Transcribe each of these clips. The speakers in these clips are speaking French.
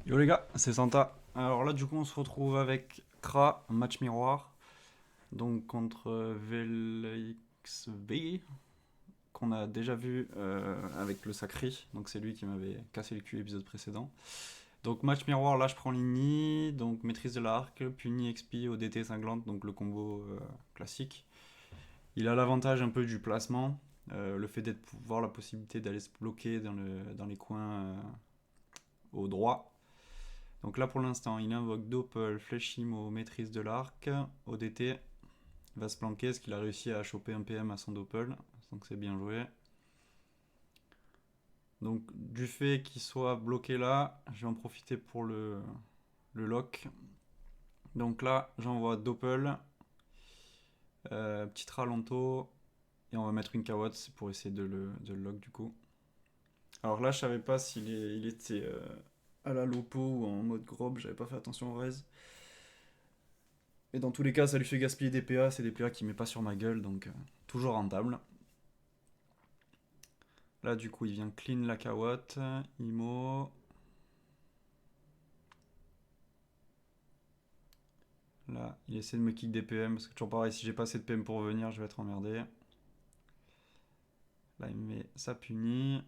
Yo les gars, c'est Santa. Alors là du coup on se retrouve avec Kra, match miroir, donc contre VLXV, qu'on a déjà vu avec le Sacri, donc c'est lui qui m'avait cassé le cul l'épisode précédent. Donc match miroir, là je prends Ligny, donc maîtrise de l'arc, puni XP, ODT cinglante, donc le combo classique. Il a l'avantage un peu du placement, le fait d'avoir la possibilité d'aller se bloquer dans les coins au droit. Donc là pour l'instant, il invoque Doppel, Fleshimo, maîtrise de l'arc, ODT, il va se planquer, est-ce qu'il a réussi à choper un PM à son Doppel, donc c'est bien joué. Donc du fait qu'il soit bloqué là, je vais en profiter pour le lock. Donc là, j'envoie Doppel, petit ralento, et on va mettre une Kawots pour essayer de le lock du coup. Alors là, je savais pas il était à la lopo ou en mode grob, j'avais pas fait attention au raise. Et dans tous les cas, ça lui fait gaspiller des PA, c'est des PA qui met pas sur ma gueule, donc toujours rentable. Là, du coup, il vient clean la Kawotte, Imo. Là, il essaie de me kick des PM, parce que toujours pareil, si j'ai pas assez de PM pour venir, je vais être emmerdé. Là, il me met sa punie.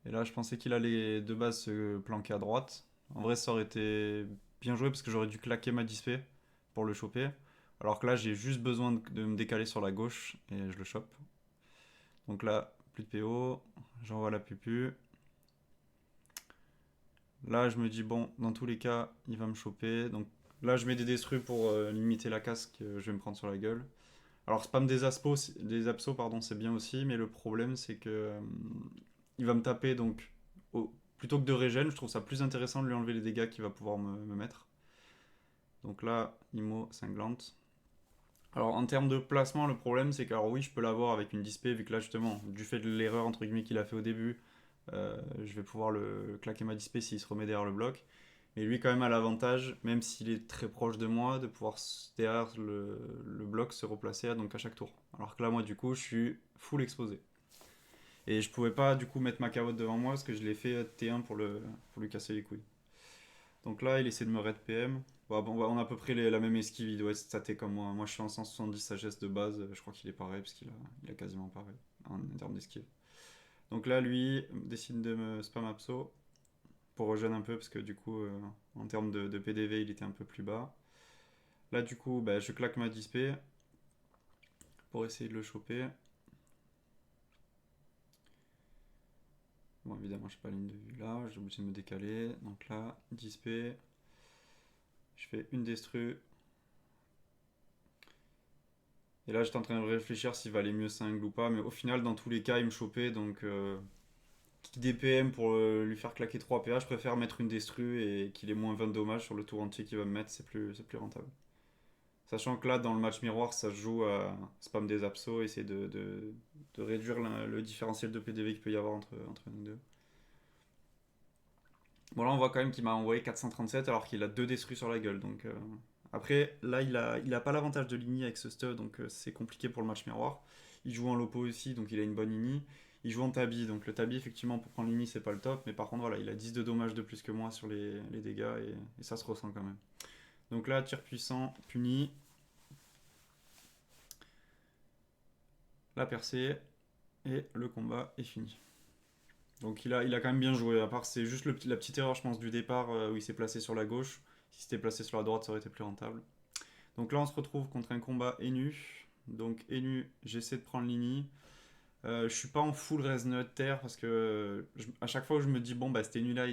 Et là, je pensais qu'il allait de base se planquer à droite. En vrai, ça aurait été bien joué, parce que j'aurais dû claquer ma dispé pour le choper. Alors que là, j'ai juste besoin de me décaler sur la gauche, et je le chope. Donc là, plus de PO, j'envoie la pupu. Là, je me dis, bon, dans tous les cas, il va me choper. Donc là, je mets des destrues pour limiter la casse que je vais me prendre sur la gueule. Alors, spam des absos, pardon, c'est bien aussi, mais le problème, c'est que il va me taper, donc, plutôt que de régène, je trouve ça plus intéressant de lui enlever les dégâts qu'il va pouvoir me mettre. Donc là, Imo, cinglante. Alors, en termes de placement, le problème, c'est que, alors oui, je peux l'avoir avec une dispé, vu que là, justement, du fait de l'erreur, entre guillemets, qu'il a fait au début, je vais pouvoir le claquer ma dispé s'il se remet derrière le bloc. Mais lui, quand même, a l'avantage, même s'il est très proche de moi, de pouvoir derrière le bloc se replacer donc à chaque tour. Alors que là, moi, du coup, je suis full exposé. Et je pouvais pas, du coup, mettre ma carotte devant moi parce que je l'ai fait T1 pour lui casser les couilles. Donc là, il essaie de me raid PM. Bon, on a à peu près la même esquive, il doit être staté comme moi. Moi, je suis en 170 sagesse de base, je crois qu'il est pareil parce il a quasiment pareil en termes d'esquive. Donc là, lui décide de me spam abso pour rejeune un peu parce que du coup, en termes de PDV, il était un peu plus bas. Là, du coup, bah, je claque ma dispé pour essayer de le choper. Bon, évidemment, je n'ai pas la ligne de vue là, j'ai obligé de me décaler. Donc là, dispé, je fais une destru. Et là, j'étais en train de réfléchir s'il valait mieux 5 ou pas, mais au final, dans tous les cas, il me chopait, donc kick des PM pour lui faire claquer 3 PA, je préfère mettre une destru et qu'il ait moins 20 de dommages sur le tour entier qu'il va me mettre, c'est plus rentable. Sachant que là, dans le match miroir, ça se joue à spam des absos, essayer de réduire le différentiel de PDV qu'il peut y avoir entre nous deux. Bon, là, on voit quand même qu'il m'a envoyé 437 alors qu'il a 2 destruits sur la gueule. Donc, après, là, il a pas l'avantage de Ligny avec ce stuff, donc c'est compliqué pour le match miroir. Il joue en lopo aussi, donc il a une bonne Ligny. Il joue en tabi, donc le tabi, effectivement, pour prendre Ligny, c'est pas le top. Mais par contre, voilà, il a 10 de dommages de plus que moi sur les dégâts et ça se ressent quand même. Donc là, tir puissant, puni. La percée et le combat est fini. Donc il a quand même bien joué, à part c'est juste la petite erreur je pense du départ où il s'est placé sur la gauche. Si c'était placé sur la droite ça aurait été plus rentable. Donc là on se retrouve contre un combat Enu. Donc Enu, j'essaie de prendre Lini. Je suis pas en full res terre parce que à chaque fois où je me dis bon bah cet Enu là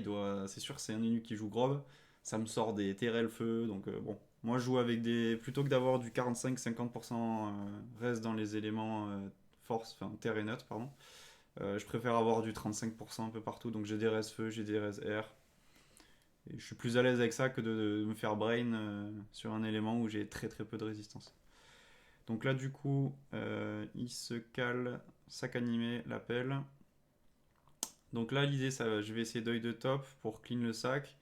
c'est sûr que c'est un Enu qui joue grob, ça me sort des TRL feu donc bon. Moi je joue avec des plutôt que d'avoir du 45-50% res dans les éléments force, enfin terre et neutre pardon. Je préfère avoir du 35% un peu partout, donc j'ai des res feu, j'ai des res air. Et je suis plus à l'aise avec ça que de me faire brain sur un élément où j'ai très très peu de résistance. Donc là du coup, il se cale, sac animé, l'appel. Donc là l'idée, je vais essayer d'œil de top pour clean le sac.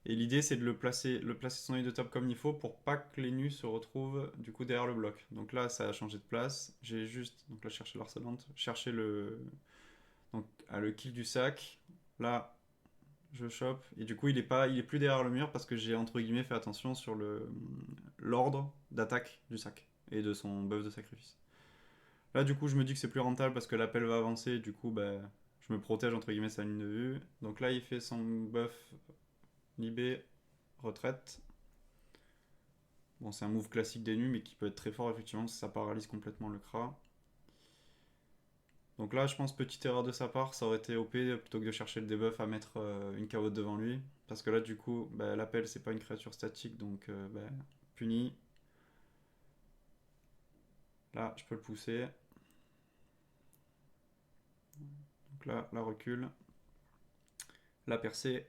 Et l'idée c'est de le placer son œil de top comme il faut pour pas que les nus se retrouvent du coup derrière le bloc. Donc là ça a changé de place. J'ai juste, donc là chercher l'harcelante, chercher Donc à le kill du sac, là je chope et du coup il est plus derrière le mur parce que j'ai entre guillemets fait attention sur l'ordre d'attaque du sac et de son buff de sacrifice. Là du coup je me dis que c'est plus rentable parce que l'appel va avancer, du coup bah, je me protège entre guillemets sa ligne de vue. Donc là il fait son buff libé, retraite. Bon c'est un move classique des nus mais qui peut être très fort effectivement parce que ça paralyse complètement le Kra. Donc là, je pense petite erreur de sa part, ça aurait été OP plutôt que de chercher le debuff à mettre une carotte devant lui. Parce que là, du coup, bah, l'appel, c'est pas une créature statique, donc bah, puni. Là, je peux le pousser. Donc là, la recul, la percée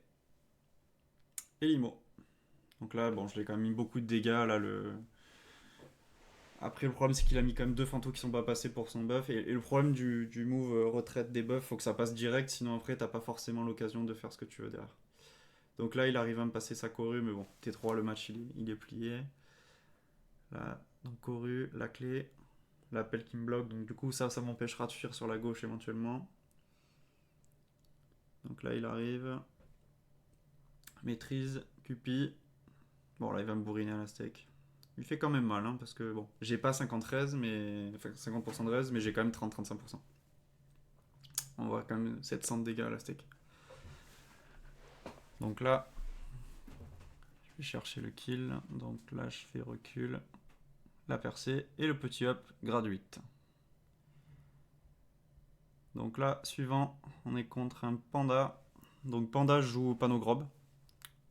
et l'IMO. Donc là, bon, je l'ai quand même mis beaucoup de dégâts. Là, Après, le problème, c'est qu'il a mis quand même deux fantômes qui sont pas passés pour son buff. Et le problème du move retraite des buffs, faut que ça passe direct, sinon après, t'as pas forcément l'occasion de faire ce que tu veux derrière. Donc là, il arrive à me passer sa Koru, mais bon, T3, le match, il est plié. Là, donc Koru, la clé, l'appel qui me bloque, donc du coup, ça m'empêchera de fuir sur la gauche éventuellement. Donc là, il arrive. Maîtrise, Cupi. Bon, là, il va me bourriner à la steak. Il fait quand même mal, hein, parce que bon, j'ai pas 50-13, mais. Enfin, 50% de raise, mais j'ai quand même 30-35%. On voit quand même 700 de dégâts à la steak. Donc là, je vais chercher le kill. Donc là, je fais recul, la percée et le petit up grade 8. Donc là, suivant, on est contre un panda. Donc panda joue Panogrobe.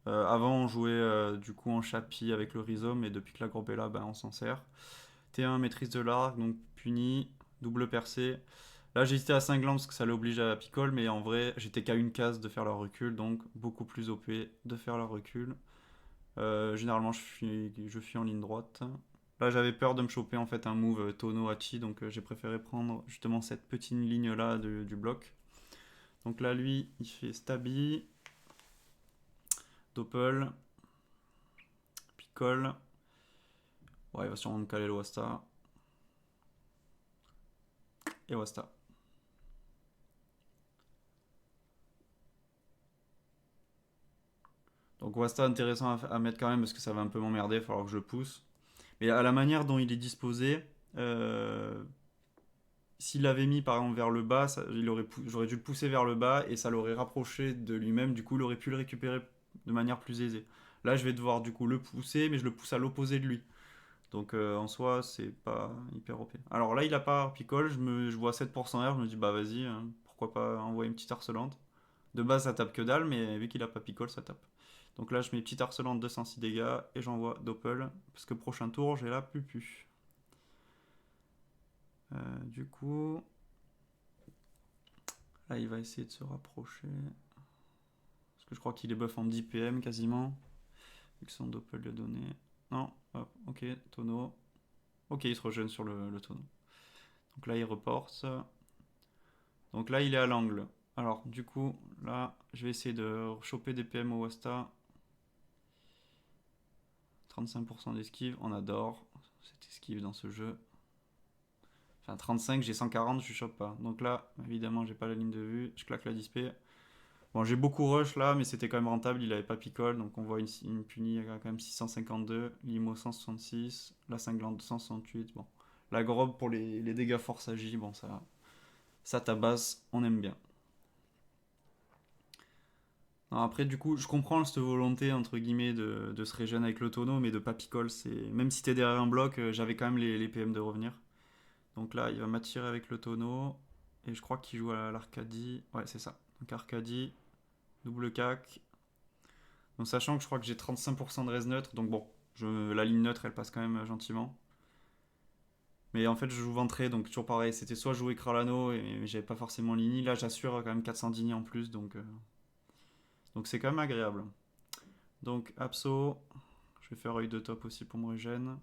Avant, on jouait du coup en chapi avec le rhizome, et depuis que la grobe est là, ben, on s'en sert. T1, maîtrise de l'arc, donc puni, double percée. Là, j'ai hésité à 5 parce que ça l'oblige à picole, mais en vrai, j'étais qu'à une case de faire leur recul, donc beaucoup plus OP de faire leur recul. Généralement, je fuis en ligne droite. Là, j'avais peur de me choper en fait un move Tono Hachi, donc j'ai préféré prendre justement cette petite ligne là du bloc. Donc là, lui, il fait Stabi, Doppel, Picole. Ouais, il va sûrement me caler le Wasta. Et Wasta. Donc Wasta intéressant à mettre quand même parce que ça va un peu m'emmerder, il va falloir que je le pousse. Mais à la manière dont il est disposé, s'il l'avait mis par exemple vers le bas, j'aurais dû le pousser vers le bas et ça l'aurait rapproché de lui-même, du coup il aurait pu le récupérer de manière plus aisée. Là je vais devoir du coup le pousser, mais je le pousse à l'opposé de lui. Donc en soi c'est pas hyper OP. Alors là il a pas picole, je vois 7% R, je me dis bah vas-y, hein, pourquoi pas envoyer une petite harcelante. De base ça tape que dalle, mais vu qu'il a pas picole ça tape. Donc là je mets petite harcelante 206 dégâts et j'envoie Doppel, parce que prochain tour j'ai la Pupu. Du coup, là il va essayer de se rapprocher. Parce que je crois qu'il est buff en 10 PM quasiment. Vu que son Doppel lui a donné. Non, hop, ok, tonneau. Ok, il se rejeune sur le tonneau. Donc là il reporte. Donc là il est à l'angle. Alors du coup, là je vais essayer de choper des PM au Wasta. 35% d'esquive, on adore cette esquive dans ce jeu. Enfin 35, j'ai 140, je chope pas. Donc là, évidemment, j'ai pas la ligne de vue, je claque la disp. Bon, j'ai beaucoup rush là, mais c'était quand même rentable, il avait pas picole, donc on voit une punie à quand même 652, l'IMO 166, la cinglante 168. Bon, la grobe pour les dégâts force agi, bon, ça tabasse, on aime bien. Non, après, du coup, je comprends cette volonté entre guillemets de se régénérer avec le tonneau, mais de pas picole, c'est même si t'es derrière un bloc, j'avais quand même les PM de revenir. Donc là, il va m'attirer avec le tonneau. Et je crois qu'il joue à l'Arcadie. Ouais, c'est ça. Donc Arcadie, double cac. Donc sachant que je crois que j'ai 35% de raise neutre. Donc bon, la ligne neutre, elle passe quand même gentiment. Mais en fait, je joue ventré. Donc toujours pareil. C'était soit jouer Kralano et j'avais pas forcément Lini. Là, j'assure quand même 400 Dini en plus. Donc c'est quand même agréable. Donc Abso. Je vais faire œil de top aussi pour me régène.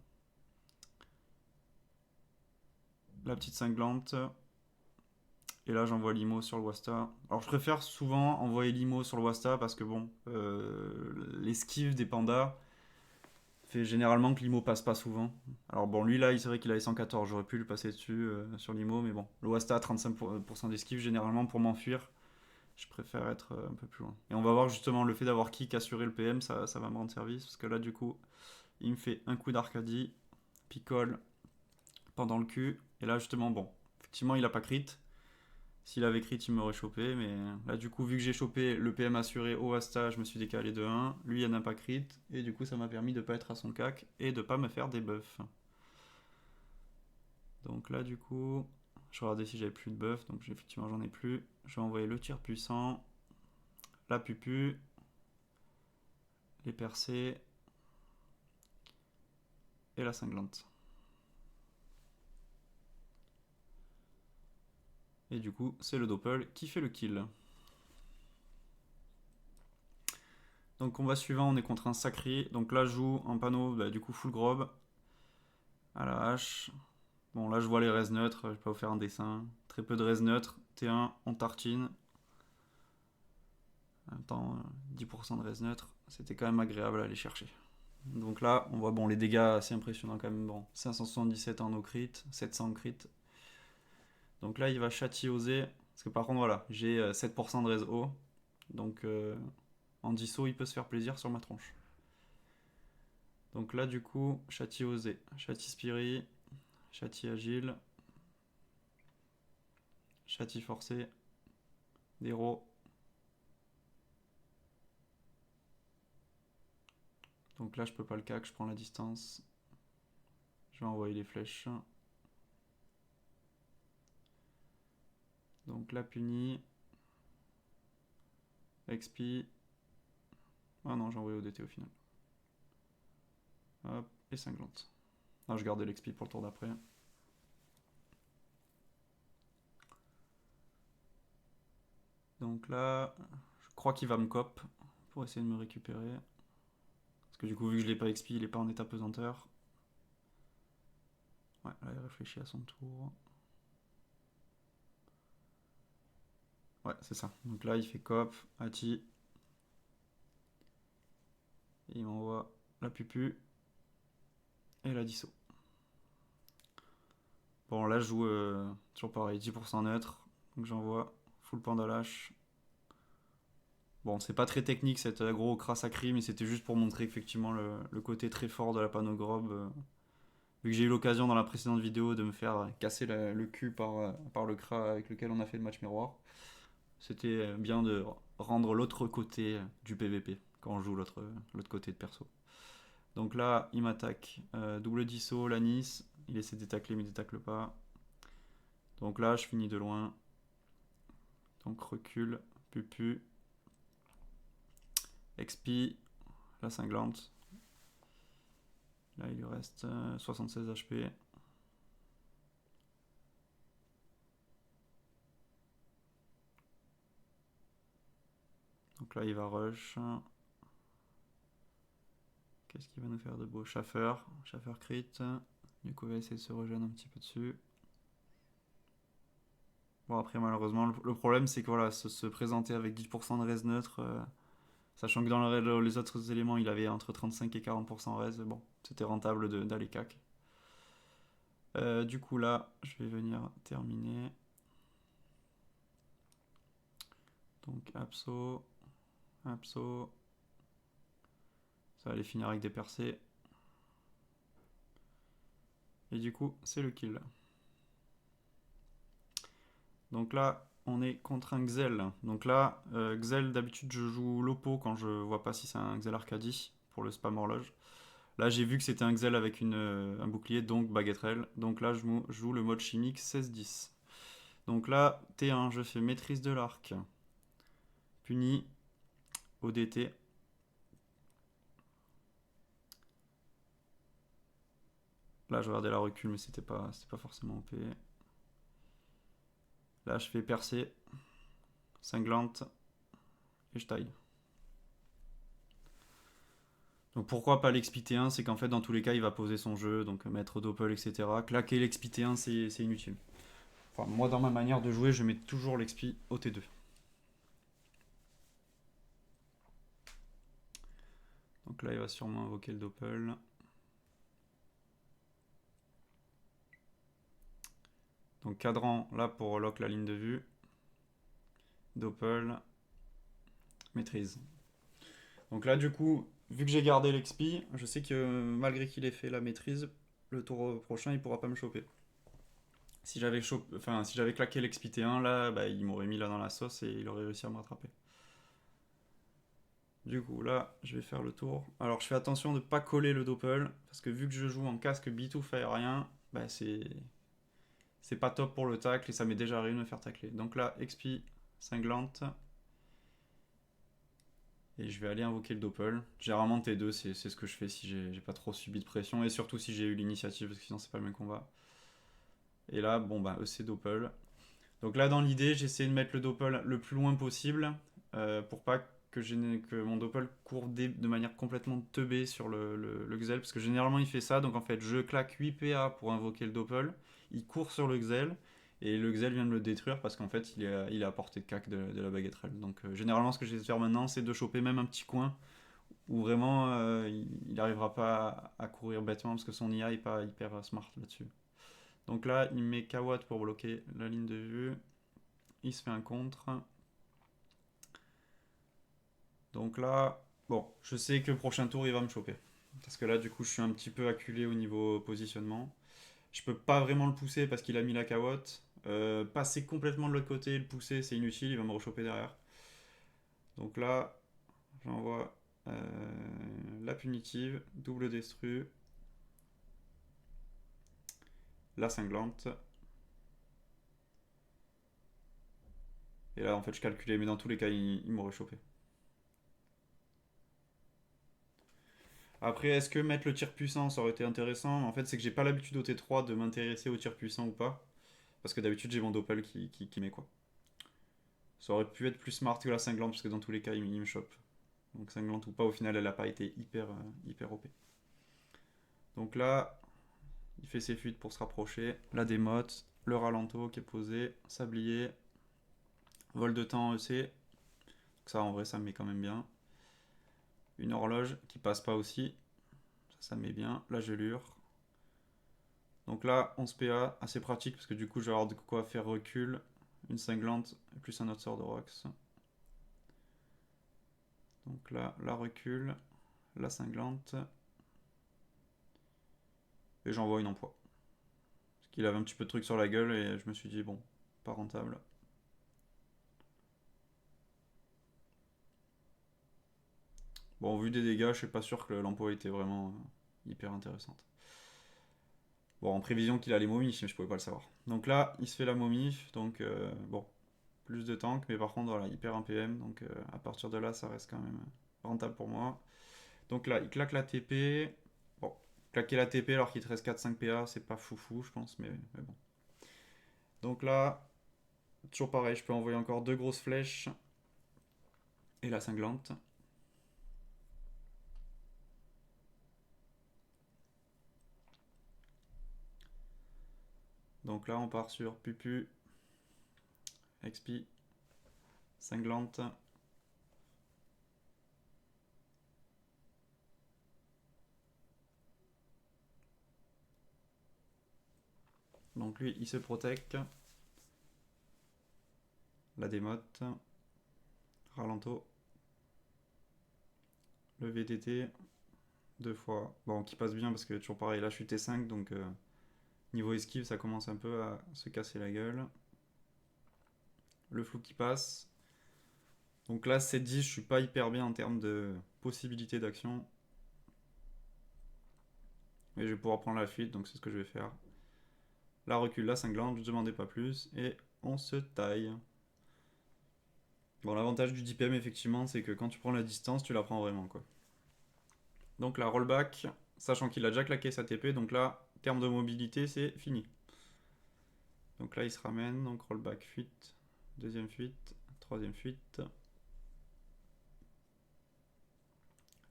La petite cinglante. Et là, j'envoie l'IMO sur le Wasta. Alors, je préfère souvent envoyer l'IMO sur le Wasta parce que, bon, l'esquive des pandas fait généralement que l'IMO passe pas souvent. Alors bon, lui là, c'est vrai qu'il avait 114, j'aurais pu le passer dessus sur l'IMO, mais bon. L'Oasta a 35% d'esquive, généralement pour m'enfuir, je préfère être un peu plus loin. Et on va voir justement le fait d'avoir kick assuré le PM, ça va me rendre service, parce que là du coup, il me fait un coup d'Arcadie, picole pendant le cul, et là justement, bon, effectivement il a pas crit. S'il avait crit, il m'aurait chopé, mais là du coup, vu que j'ai chopé le PM assuré au Asta, je me suis décalé de 1. Lui, il n'a pas crit, et du coup, ça m'a permis de pas être à son cac et de pas me faire des buffs. Donc là, du coup, je regardais si j'avais plus de buffs, donc effectivement, j'en ai plus. Je vais envoyer le tir puissant, la pupu, les percées et la cinglante. Et du coup, c'est le doppel qui fait le kill. Donc combat suivant, on est contre un sacré. Donc là, je joue en panneau, du coup, full grob. À la hache. Bon, là, je vois les res neutres. Je vais pas vous faire un dessin. Très peu de res neutres. T1, on tartine. En même temps, 10% de res neutres. C'était quand même agréable à aller chercher. Donc là, on voit bon, les dégâts assez impressionnants quand même. Bon, 577 en no crit, 700 crit. Donc là, il va châtiller. Parce que par contre, voilà, j'ai 7% de res haut. Donc en 10 sauts, il peut se faire plaisir sur ma tronche. Donc là, du coup, châti osé, châti spiri, châti agile, châti forcé, déro. Donc là, je peux pas le cac, je prends la distance. Je vais envoyer les flèches. Donc là, puni. XP. Ah non, j'ai envoyé au DT au final. Hop, et cinglante. Ah, je gardais l'XP pour le tour d'après. Donc là, je crois qu'il va me cop pour essayer de me récupérer. Parce que du coup, vu que je l'ai pas XP, il est pas en état pesanteur. Ouais, là, il réfléchit à son tour. Ouais, c'est ça. Donc là, il fait cop, Ati. Et il m'envoie la pupu et la disso. Bon, là, je joue toujours pareil, 10% neutre. Donc j'envoie full pandalash. Bon, c'est pas très technique cette aggro crassacri, mais c'était juste pour montrer effectivement le côté très fort de la panogrobe. Vu que j'ai eu l'occasion dans la précédente vidéo de me faire casser le cul par le cra avec lequel on a fait le match miroir, c'était bien de rendre l'autre côté du PVP quand on joue l'autre côté de perso. Donc là, il m'attaque double disso, l'anis, il essaie de détacler mais il détacle pas. Donc là, je finis de loin. Donc recule, pupu, XP, la cinglante. Là, il lui reste 76 HP. Donc là, il va rush. Qu'est-ce qu'il va nous faire de beau? Schaffer crit. Du coup, il va essayer de se rejoindre un petit peu dessus. Bon, après, malheureusement, le problème, c'est que voilà, se présenter avec 10% de res neutre, sachant que dans les autres éléments, il avait entre 35 et 40% res, bon, c'était rentable d'aller cac. Du coup, là, je vais venir terminer. Donc, abso, abso. Ça va aller finir avec des percées. Et du coup, c'est le kill. Donc là, on est contre un Xel. Donc là, Xel, d'habitude, je joue l'Oppo quand je vois pas si c'est un Xel Arcadie pour le spam horloge. Là, j'ai vu que c'était un Xel avec un bouclier, donc baguetterelle. Donc là, je joue le mode chimique 16-10. Donc là, T1, je fais maîtrise de l'arc. Puni, ODT. Là, je regardais la recul, mais c'était pas forcément OP. Là, je fais percer, cinglante, et je taille. Donc pourquoi pas l'XP-T1? C'est qu'en fait, dans tous les cas, il va poser son jeu, donc mettre doppel, etc. Claquer l'XP-T1, c'est inutile. Enfin, moi, dans ma manière de jouer, je mets toujours l'XP au T2. Donc là, il va sûrement invoquer le doppel. Donc cadran, là pour lock la ligne de vue. Doppel. Maîtrise. Donc là, du coup, vu que j'ai gardé l'XP, je sais que malgré qu'il ait fait la maîtrise, le tour prochain, il pourra pas me choper. Si j'avais si j'avais claqué l'XP T1, là, bah, il m'aurait mis là dans la sauce et il aurait réussi à me rattraper. Du coup, là, je vais faire le tour. Alors, je fais attention de ne pas coller le doppel, parce que vu que je joue en casque bitouf aérien, bah, c'est pas top pour le tacle et ça m'est déjà arrivé de me faire tacler. Donc là, XP cinglante. Et je vais aller invoquer le doppel. Généralement T2 c'est ce que je fais si j'ai pas trop subi de pression. Et surtout si j'ai eu l'initiative parce que sinon c'est pas le même combat. Et là bon bah EC doppel. Donc là dans l'idée j'essaie de mettre le doppel le plus loin possible. Pour pas que mon doppel court de manière complètement teubée sur le Xel. Parce que généralement il fait ça. Donc en fait je claque 8 PA pour invoquer le doppel. Il court sur le Xel. Et le Xel vient de le détruire parce qu'en fait il est à portée de cac de la baguetterelle. Donc généralement ce que j'essaie de faire maintenant c'est de choper même un petit coin où vraiment il n'arrivera pas à courir bêtement parce que son IA est pas hyper smart là-dessus. Donc là il met Kawat pour bloquer la ligne de vue. Il se fait un contre. Donc là, bon, je sais que le prochain tour il va me choper. Parce que là du coup je suis un petit peu acculé au niveau positionnement. Je peux pas vraiment le pousser parce qu'il a mis la Kawat. Passer complètement de l'autre côté et le pousser c'est inutile, il va me rechoper derrière. Donc là, j'envoie la punitive, double destru, la cinglante. Et là, en fait, je calculais, mais dans tous les cas, il m'aurait chopé. Après, est-ce que mettre le tir puissant, ça aurait été intéressant? En fait, c'est que j'ai pas l'habitude au T3 de m'intéresser au tir puissant ou pas. Parce que d'habitude, j'ai mon Doppel qui met quoi. Ça aurait pu être plus smart que la cinglante, parce que dans tous les cas, il me chope. Donc cinglante ou pas, au final, elle a pas été hyper OP. Donc là, il fait ses fuites pour se rapprocher. La démote, le ralento qui est posé, sablier, vol de temps EC. Donc ça, en vrai, ça me met quand même bien. Une horloge qui passe pas aussi. Ça me met bien. La gelure. Donc là, 11 PA, assez pratique parce que du coup, je vais avoir de quoi faire recul. Une cinglante plus un autre sort de Rox. Donc là, la recul, la cinglante. Et j'envoie une emploi. Parce qu'il avait un petit peu de truc sur la gueule et je me suis dit, bon, pas rentable. Bon, vu des dégâts, je suis pas sûr que l'emploi était vraiment hyper intéressante. Bon, en prévision qu'il allait momif, mais je pouvais pas le savoir. Donc là, il se fait la momif, donc bon, plus de tank, mais par contre, voilà, hyper 1 PM, donc à partir de là, ça reste quand même rentable pour moi. Donc là, il claque la TP. Bon, claquer la TP alors qu'il te reste 4-5 PA, c'est pas foufou, je pense, mais bon. Donc là, toujours pareil, je peux envoyer encore deux grosses flèches et la cinglante. Donc là, on part sur Pupu, XP, cinglante. Donc lui, il se protège. La démote. Ralento. Le VTT. Deux fois. Bon, qui passe bien parce que toujours pareil, là je suis T5, donc niveau esquive, ça commence un peu à se casser la gueule. Le flou qui passe. Donc là, 7-10, je suis pas hyper bien en termes de possibilités d'action. Mais je vais pouvoir prendre la fuite, donc c'est ce que je vais faire. La recul, la cinglante, je ne demandais pas plus. Et on se taille. Bon, l'avantage du DPM, effectivement, c'est que quand tu prends la distance, tu la prends vraiment, quoi. Donc la rollback, sachant qu'il a déjà claqué sa TP, donc là, terme de mobilité, c'est fini. Donc là, il se ramène, donc rollback, fuite, deuxième fuite, troisième fuite.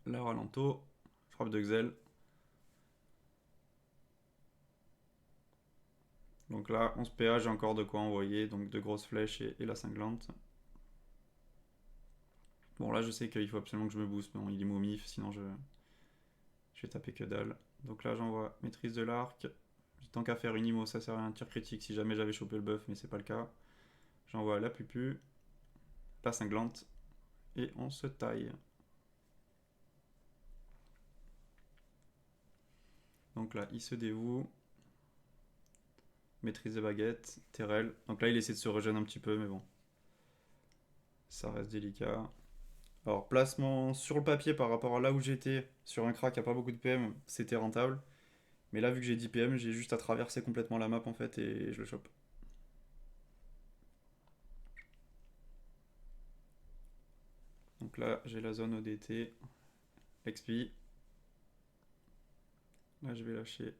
La ralento, frappe de Xel. Donc là, 11 PA, j'ai encore de quoi envoyer, donc deux grosses flèches et la cinglante. Bon, là, je sais qu'il faut absolument que je me booste, mais bon, il est momif, sinon je vais taper que dalle. Donc là, j'envoie maîtrise de l'arc, Tant qu'à faire une IMO, ça sert à un tir critique si jamais j'avais chopé le buff, mais c'est pas le cas. J'envoie la pupu, la cinglante, et on se taille. Donc là, il se dévoue. Maîtrise de baguette, Terrell. Donc là, il essaie de se régénérer un petit peu, mais bon. Ça reste délicat. Alors, placement sur le papier par rapport à là où j'étais, sur un crack à pas beaucoup de PM, c'était rentable. Mais là, vu que j'ai 10 PM, j'ai juste à traverser complètement la map en fait et je le chope. Donc là, j'ai la zone ODT, XP. Là, je vais lâcher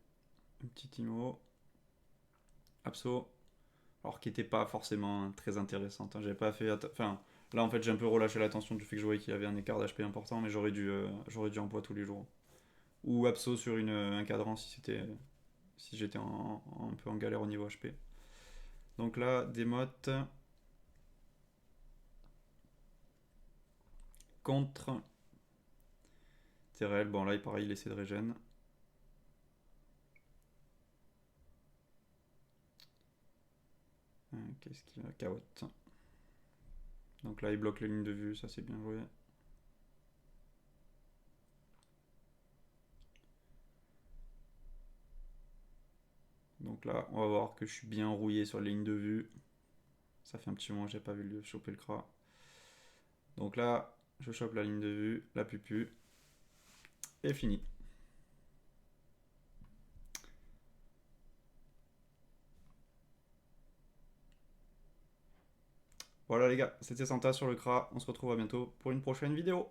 un petit IMO. Abso. Alors, qui était pas forcément très intéressante, hein. J'avais pas fait. Enfin, là, en fait, j'ai un peu relâché l'attention du fait que je voyais qu'il y avait un écart d'HP important, mais j'aurais dû en poids tous les jours. Ou Abso sur un cadran si j'étais un peu en galère au niveau HP. Donc là, démote contre Terrell. Bon, là, pareil, il essaie de régène. Qu'est-ce qu'il a? Caotte. Donc là, il bloque les lignes de vue, ça c'est bien joué. Donc là, on va voir que je suis bien rouillé sur les lignes de vue. Ça fait un petit moment que j'ai pas vu choper le cra. Donc là, je chope la ligne de vue, la pupu, et fini. Voilà les gars, c'était Santa sur le cra. On se retrouve à bientôt pour une prochaine vidéo.